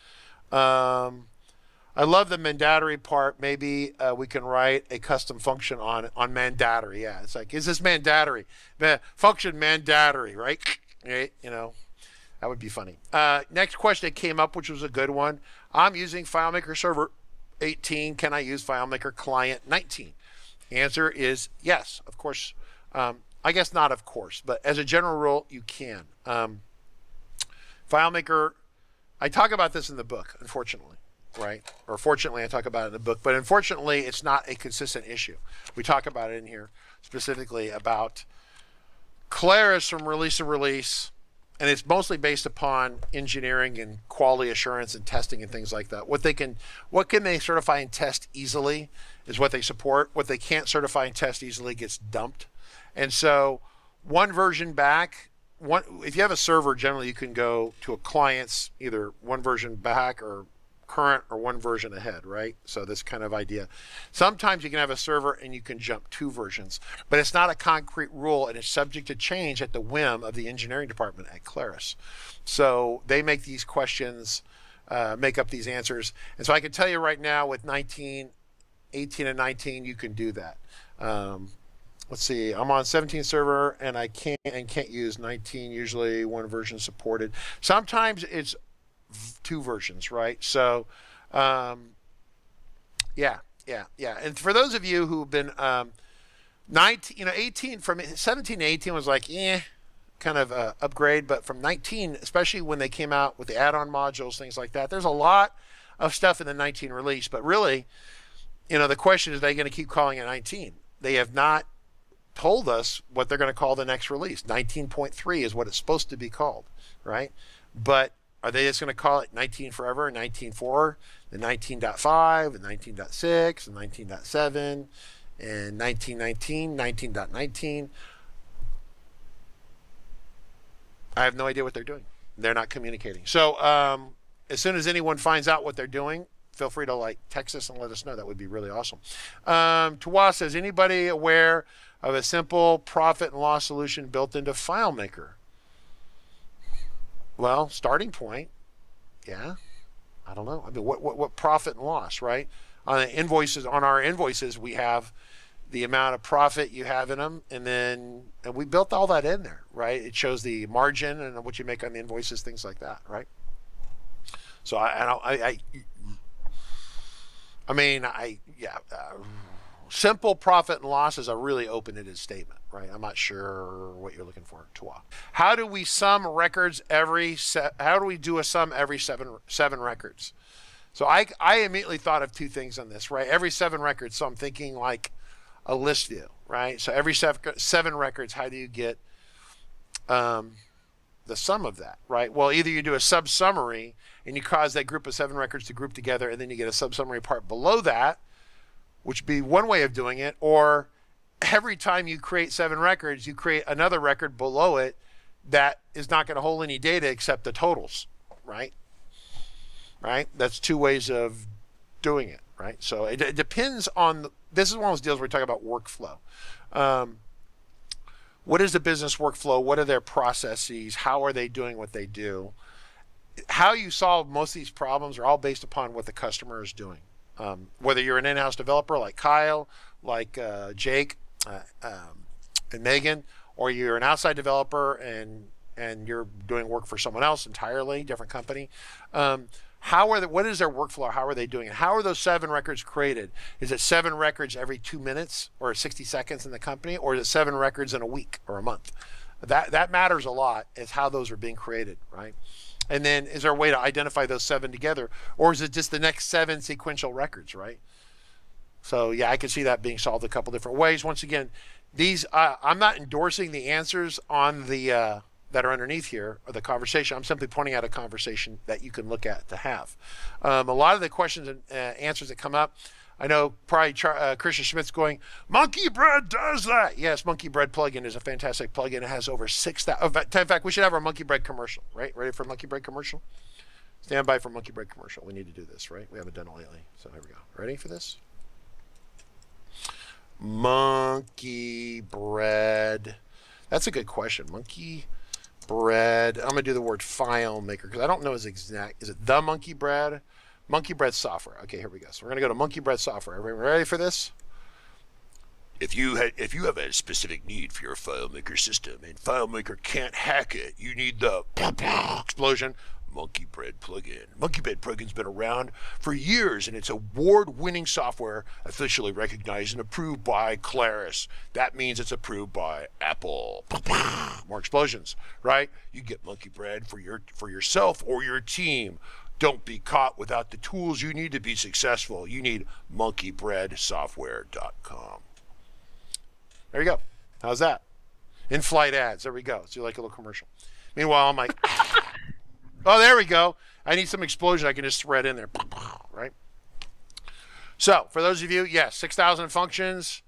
I love the mandatory part. Maybe we can write a custom function on mandatory. Yeah, it's like, is this mandatory? Function mandatory, right? You know. That would be funny. Next question that came up, which was a good one. I'm using FileMaker Server 18. Can I use FileMaker Client 19? The answer is yes, of course. I guess not of course, but as a general rule, you can. FileMaker, I talk about this in the book, unfortunately, right? Or fortunately, I talk about it in the book, but unfortunately, it's not a consistent issue. We talk about it in here specifically about Claris from release to release. And it's mostly based upon engineering and quality assurance and testing and things like that. What can they certify and test easily is what they support. What they can't certify and test easily gets dumped. And so one version back, if you have a server, generally you can go to a client's either one version back or current or one version ahead, right? So this kind of idea. Sometimes you can have a server and you can jump 2 versions, but it's not a concrete rule, and it's subject to change at the whim of the engineering department at Claris. So they make these questions, make up these answers. And so I can tell you right now with 18 and 19, you can do that. Let's see, I'm on 17 server and I can't use 19, usually one version supported. Sometimes it's 2 versions, right? So yeah. And for those of you who've been 18 from 17 to 18 was like kind of upgrade, but from 19, especially when they came out with the add-on modules, things like that, there's a lot of stuff in the 19 release. But really, the question is, are they going to keep calling it 19? They have not told us what they're going to call the next release. 19.3 is what it's supposed to be called, right? But are they just going to call it 19 forever, 19.4, and 19.5, and 19.6, and 19.7, and 19.19, 19.19? I have no idea what they're doing. They're not communicating. So as soon as anyone finds out what they're doing, feel free to text us and let us know. That would be really awesome. Tawa says, anybody aware of a simple profit and loss solution built into FileMaker? Well, starting point, yeah. I don't know. I mean, what profit and loss, right? On our invoices, we have the amount of profit you have in them, and we built all that in there, right? It shows the margin and what you make on the invoices, things like that, right? So simple profit and loss is a really open-ended statement, right? I'm not sure what you're looking for, Tawa. How do we sum records how do we do a sum every seven records? So I immediately thought of 2 things on this, right? Every 7 records, so I'm thinking like a list view, right? So every 7 records, how do you get the sum of that, right? Well, either you do a sub-summary and you cause that group of 7 records to group together, and then you get a sub-summary part below that, which would be one way of doing it, or every time you create 7 records, you create another record below it that is not going to hold any data except the totals, right? Right? That's 2 ways of doing it, right? So it depends on, this is one of those deals where we talk about workflow. What is the business workflow? What are their processes? How are they doing what they do? How you solve most of these problems are all based upon what the customer is doing. Whether you're an in-house developer like Kyle, like Jake, and Megan, or you're an outside developer and and you're doing work for someone else entirely, different company. What is their workflow? How are they doing it? How are those 7 records created? Is it 7 records every 2 minutes or 60 seconds in the company, or is it 7 records in a week or a month? That matters a lot, is how those are being created, right? And then is there a way to identify those 7 together, or is it just the next 7 sequential records, right? So yeah, I can see that being solved a couple different ways. Once again, these I'm not endorsing the answers on the that are underneath here, or the conversation. I'm simply pointing out a conversation that you can look at to have. A lot of the questions and answers that come up, I know probably Christian Schmidt's going, Monkey Bread does that. Yes, Monkey Bread plugin is a fantastic plugin. It has over 6,000. In fact, we should have our Monkey Bread commercial, right? Ready for Monkey Bread commercial? Stand by for Monkey Bread commercial. We need to do this, right? We haven't done it lately. So here we go. Ready for this? Monkey Bread. That's a good question. Monkey Bread. I'm gonna do the word FileMaker because I don't know his exact. Is it the Monkey Bread? Monkey Bread software. Okay, here we go. So we're gonna go to Monkey Bread software. Everybody ready for this? If you have a specific need for your FileMaker system and FileMaker can't hack it, you need the explosion. Monkey Bread plugin. Monkey Bread plugin's been around for years, and it's award-winning software officially recognized and approved by Claris. That means it's approved by Apple. More explosions, right? You get Monkey Bread for yourself or your team. Don't be caught without the tools you need to be successful. You need monkeybreadsoftware.com. There you go. How's that? In-flight ads. There we go. So you like a little commercial. Meanwhile, I'm like, oh, there we go. I need some explosion I can just thread in there, right? So for those of you, yes, 6,000 functions.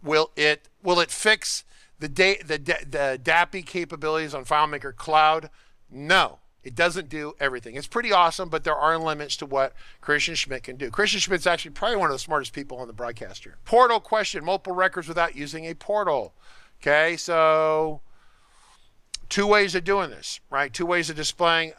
Will it fix the DAPI capabilities on FileMaker Cloud? No, it doesn't do everything. It's pretty awesome, but there are limits to what Christian Schmidt can do. Christian Schmidt's actually probably one of the smartest people on the broadcast here. Portal question, multiple records without using a portal. Okay, so 2 ways of doing this, right? 2 ways of displaying.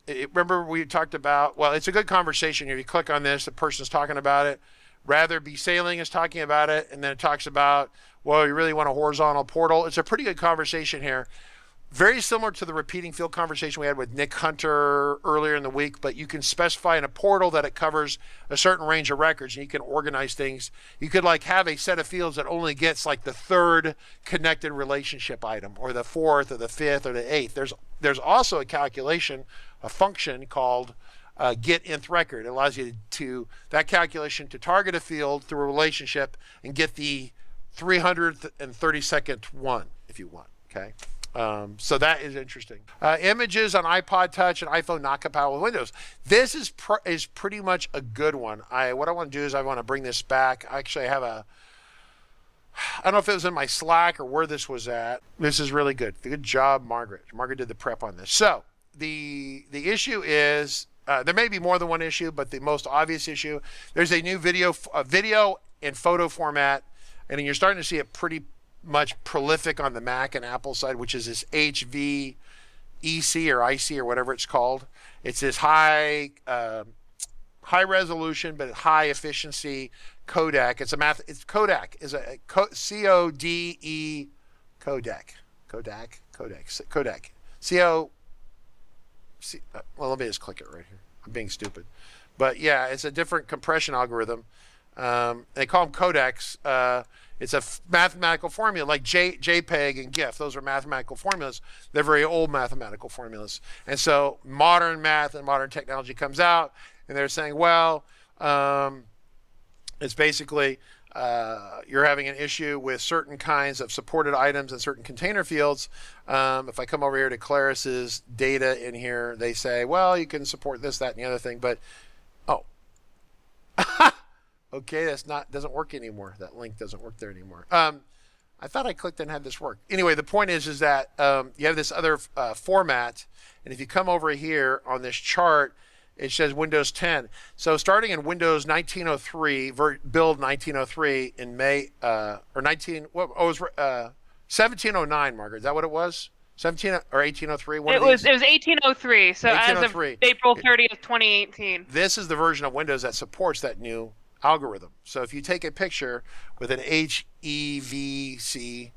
Remember we talked about, well, it's a good conversation here. You click on this, the person's talking about it. Rather Be Sailing is talking about it, and then it talks about, well, you really want a horizontal portal. It's a pretty good conversation here. Very similar to the repeating field conversation we had with Nick Hunter earlier in the week, but you can specify in a portal that it covers a certain range of records, and you can organize things. You could like have a set of fields that only gets like the 3rd connected relationship item, or the 4th, or the 5th, or the 8th. There's also a calculation, a function called get nth record. It allows you to that calculation to target a field through a relationship and get the 332nd one if you want. Okay. So that is interesting. Images on iPod Touch and iPhone not compatible with Windows. This is pretty much a good one. What I want to do is I want to bring this back. Actually, I have I don't know if it was in my Slack or where this was at. This is really good. Good job, Margaret. Margaret did the prep on this. So the issue is there may be more than one issue, but the most obvious issue, there's a new video and photo format, and you're starting to see it pretty much prolific on the Mac and Apple side, which is this HVEC or IC or whatever it's called. It's this high resolution but high efficiency codec. It's codec is a CODE codec. Well, let me just click it right here. I'm being stupid, but yeah, it's a different compression algorithm. They call them codecs. It's a mathematical formula like JPEG and GIF. Those are mathematical formulas. They're very old mathematical formulas. And so modern math and modern technology comes out, and they're saying, well, it's basically you're having an issue with certain kinds of supported items and certain container fields. If I come over here to Claris's data in here, they say, well, you can support this, that, and the other thing, but oh. Okay, doesn't work anymore. That link doesn't work there anymore. I thought I clicked and had this work. Anyway, the point is that you have this other format, and if you come over here on this chart, it says Windows 10. So starting in Windows 1903, build 1903 in May or 1709. Margaret, is that what it was? 17 or 1803? It was 1803. So 1803. As of April 30th, 2018. This is the version of Windows that supports that new algorithm. So if you take a picture with an HEVC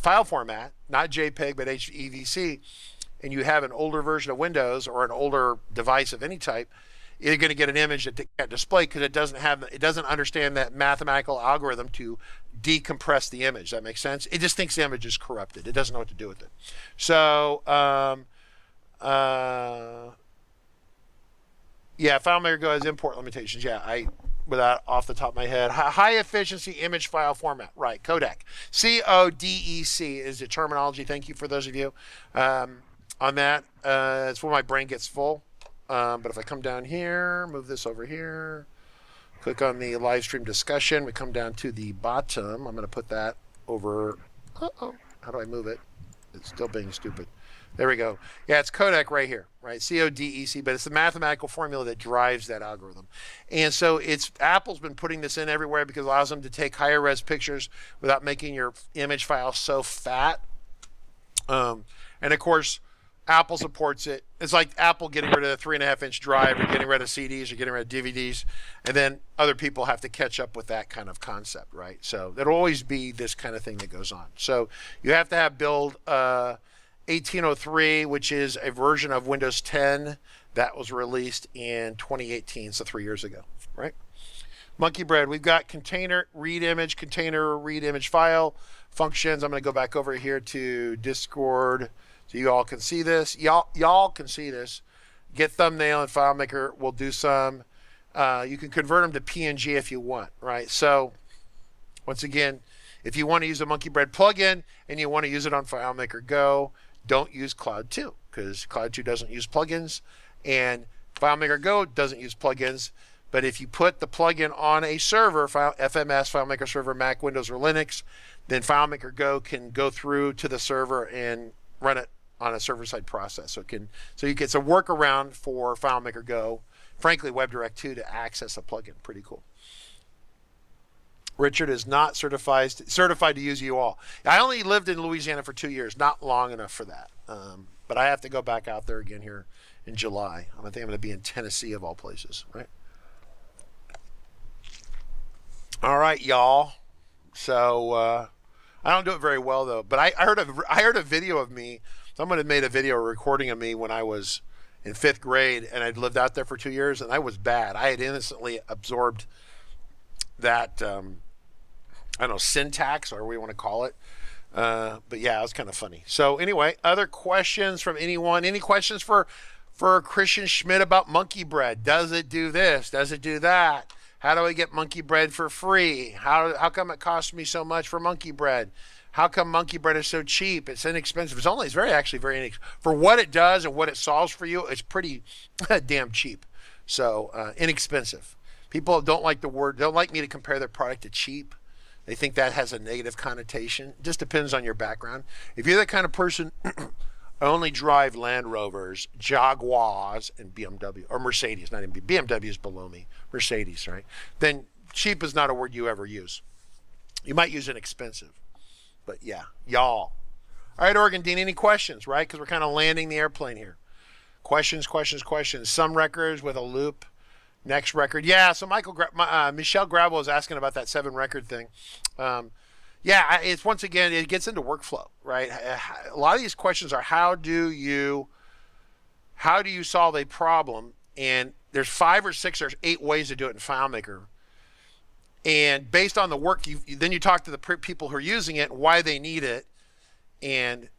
file format, not JPEG, but HEVC, and you have an older version of Windows or an older device of any type, you're going to get an image that can't display because it doesn't understand that mathematical algorithm to decompress the image. That makes sense? It just thinks the image is corrupted. It doesn't know what to do with it. So, yeah, FileMaker Go has import limitations. Yeah, without off the top of my head. High efficiency image file format. Right, codec. CODEC is the terminology. Thank you for those of you on that. It's where my brain gets full. But if I come down here, move this over here, click on the live stream discussion, we come down to the bottom. I'm going to put that over. Uh-oh. How do I move it? It's still being stupid. There we go. Yeah, it's codec right here, right? CODEC, but it's the mathematical formula that drives that algorithm. And so Apple's been putting this in everywhere because it allows them to take higher res pictures without making your image file so fat. And of course, Apple supports it. It's like Apple getting rid of the 3.5-inch drive or getting rid of CDs or getting rid of DVDs, and then other people have to catch up with that kind of concept, right? So there'll always be this kind of thing that goes on. So you have to have build 1803, which is a version of Windows 10 that was released in 2018, so 3 years ago, right? Monkey Bread, we've got container read image file functions. I'm going to go back over here to Discord so you all can see this. Y'all can see this. Get thumbnail and FileMaker will do some. You can convert them to PNG if you want, right? So once again, if you want to use a Monkey Bread plugin and you want to use it on FileMaker Go, don't use Cloud 2 because Cloud 2 doesn't use plugins and FileMaker Go doesn't use plugins. But if you put the plugin on a server, FMS, FileMaker Server, Mac, Windows, or Linux, then FileMaker Go can go through to the server and run it on a server-side process. It's a workaround for FileMaker Go, frankly, WebDirect 2 to access a plugin. Pretty cool. Richard is not certified to use you all. I only lived in Louisiana for 2 years, not long enough for that. But I have to go back out there again here in July. I think I'm going to be in Tennessee of all places, right? All right, y'all. So I don't do it very well though. But I heard a video of me. Someone had made a video recording of me when I was in 5th grade, and I'd lived out there for 2 years, and I was bad. I had innocently absorbed that, I don't know, syntax or whatever you want to call it. But yeah, it was kind of funny. So anyway, other questions from anyone? Any questions for Christian Schmidt about Monkey Bread? Does it do this? Does it do that? How do I get Monkey Bread for free? How come it costs me so much for Monkey Bread? How come Monkey Bread is so cheap? It's inexpensive. It's actually very inexpensive. For what it does and what it solves for you, it's pretty damn cheap. So inexpensive. People don't like me to compare their product to cheap. They think that has a negative connotation. It just depends on your background. If you're the kind of person who only drive Land Rovers, Jaguars, and BMW, or Mercedes, not even BMW is below me, Mercedes, right? Then cheap is not a word you ever use. You might use inexpensive. But yeah, y'all. All right, Oregon Dean, any questions, right? Because we're kind of landing the airplane here. Questions. Some records with a loop. Next record. Yeah, so Michelle Gravel was asking about that 7 record thing. Yeah, it's once again, it gets into workflow, right? A lot of these questions are how do you solve a problem? And there's 5 or 6 or 8 ways to do it in FileMaker. And based on the work, then you talk to the people who are using it and why they need it, and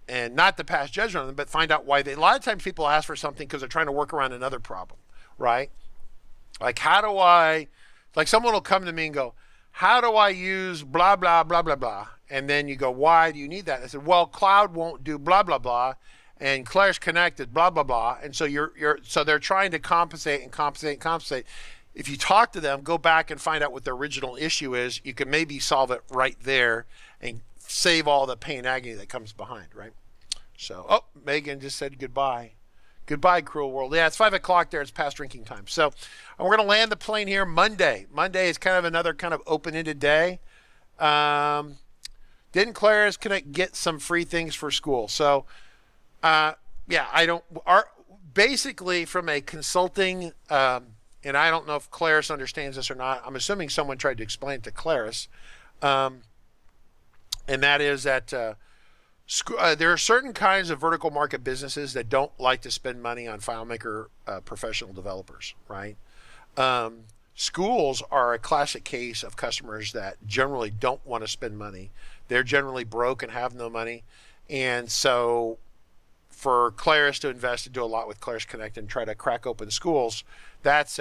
not to pass judgment on them, but find out why a lot of times people ask for something because they're trying to work around another problem, right? Like someone will come to me and go, how do I use blah, blah, blah, blah, blah? And then you go, why do you need that? I said, well, Cloud won't do blah, blah, blah, and Claire's connected, blah, blah, blah. And so so they're trying to compensate. If you talk to them, go back and find out what the original issue is. You can maybe solve it right there and save all the pain and agony that comes behind, right? So, Megan just said goodbye. Goodbye, cruel world. Yeah, it's 5 o'clock there. It's past drinking time. So we're going to land the plane here Monday. Monday is kind of another kind of open-ended day. Didn't Claire's get some free things for school? So, yeah, basically from a consulting, and I don't know if Clarice understands this or not. I'm assuming someone tried to explain it to Clarice. and that is that there are certain kinds of vertical market businesses that don't like to spend money on FileMaker professional developers, right? Schools are a classic case of customers that generally don't want to spend money. They're generally broke and have no money. And so for Claris to invest and do a lot with Claris Connect and try to crack open schools, that's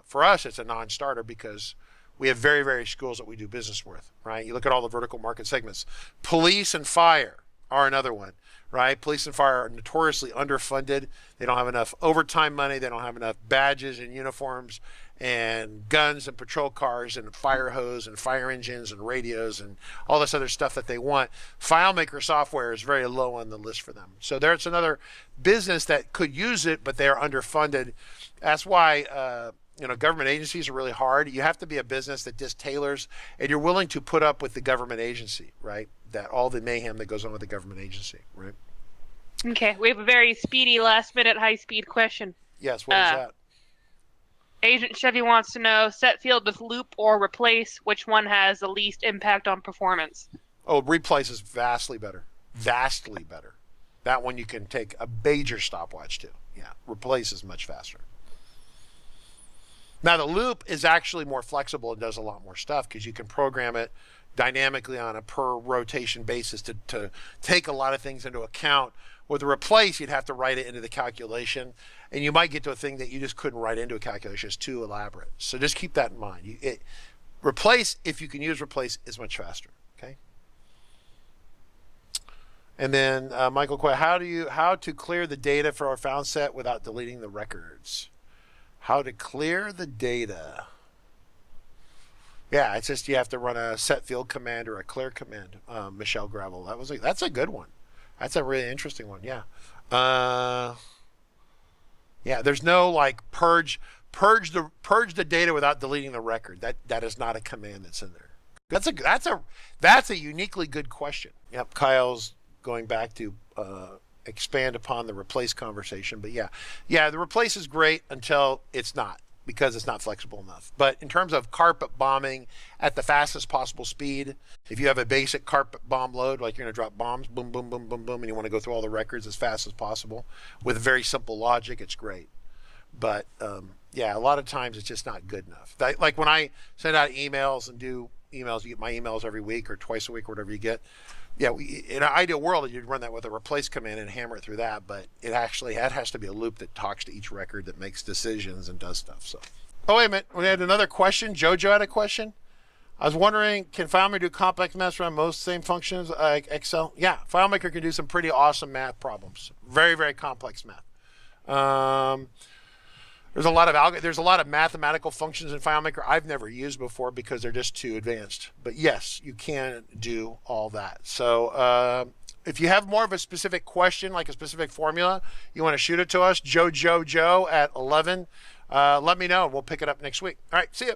for us, it's a non-starter because we have very, very schools that we do business with, right? You look at all the vertical market segments. Police and fire are another one, right? Police and fire are notoriously underfunded. They don't have enough overtime money. They don't have enough badges and uniforms and guns and patrol cars and fire hose and fire engines and radios and all this other stuff that they want. FileMaker software is very low on the list for them. So there's another business that could use it, but they are underfunded. That's why government agencies are really hard. You have to be a business that just tailors, and you're willing to put up with the government agency, right? That all the mayhem that goes on with the government agency, right? Okay, we have a very speedy, last-minute, high-speed question. Yes, what is that? Agent Chevy wants to know, set field with loop or replace, which one has the least impact on performance? Oh, replace is vastly better. Vastly better. That one you can take a major stopwatch to. Yeah, replace is much faster. Now, the loop is actually more flexible and does a lot more stuff because you can program it dynamically on a per rotation basis to take a lot of things into account. With the replace, you'd have to write it into the calculation, and you might get to a thing that you just couldn't write into a calculation. It's too elaborate. So just keep that in mind. Replace, if you can use replace, is much faster. Okay. And then Michael Quay, how to clear the data for our found set without deleting the records? How to clear the data? Yeah, it's just you have to run a set field command or a clear command. Michelle Gravel, that's a good one. That's a really interesting one. Yeah. Yeah. There's no like purge the data without deleting the record. That is not a command that's in there. That's a uniquely good question. Yep. Kyle's going back to expand upon the replace conversation, but yeah, the replace is great until it's not, because it's not flexible enough. But in terms of carpet bombing at the fastest possible speed, if you have a basic carpet bomb load, like you're going to drop bombs, boom, boom, boom, boom, boom, and you want to go through all the records as fast as possible with very simple logic, it's great. But yeah, a lot of times it's just not good enough. Like when I send out emails and do emails, you get my emails every week or twice a week or whatever you get. Yeah, in an ideal world, you'd run that with a replace command and hammer it through that, but it has to be a loop that talks to each record, that makes decisions and does stuff. So, oh wait a minute, we had another question. Jojo had a question. I was wondering, can FileMaker do complex math around most same functions like Excel? Yeah, FileMaker can do some pretty awesome math problems. Very, very complex math. There's a lot of mathematical functions in FileMaker I've never used before because they're just too advanced. But yes, you can do all that. So if you have more of a specific question, like a specific formula, you want to shoot it to us, Joe at 11. Let me know. We'll pick it up next week. All right, see you.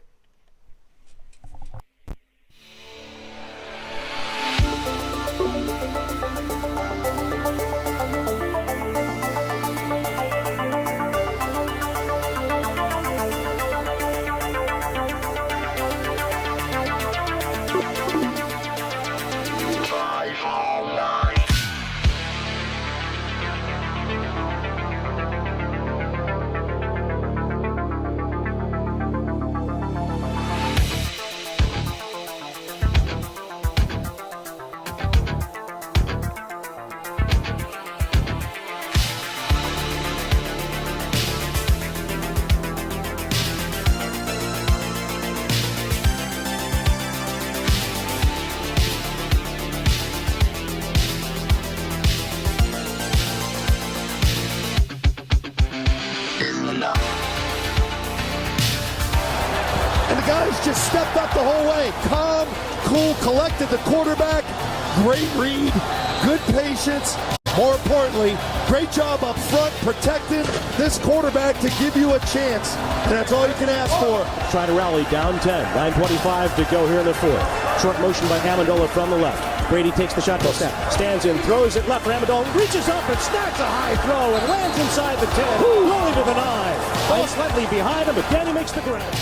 Just stepped up the whole way. Calm, cool, collected the quarterback. Great read, good patience. More importantly, great job up front protecting this quarterback to give you a chance. And that's all you can ask for. Trying to rally down 10. 9:25 to go here in the fourth. Short motion by Amendola from the left. Brady takes the shotgun snap. Stands in, throws it left for Amendola. Reaches up and snacks a high throw and lands inside the 10. Rolling to the 9. Ball slightly behind him, but Danny makes the grab.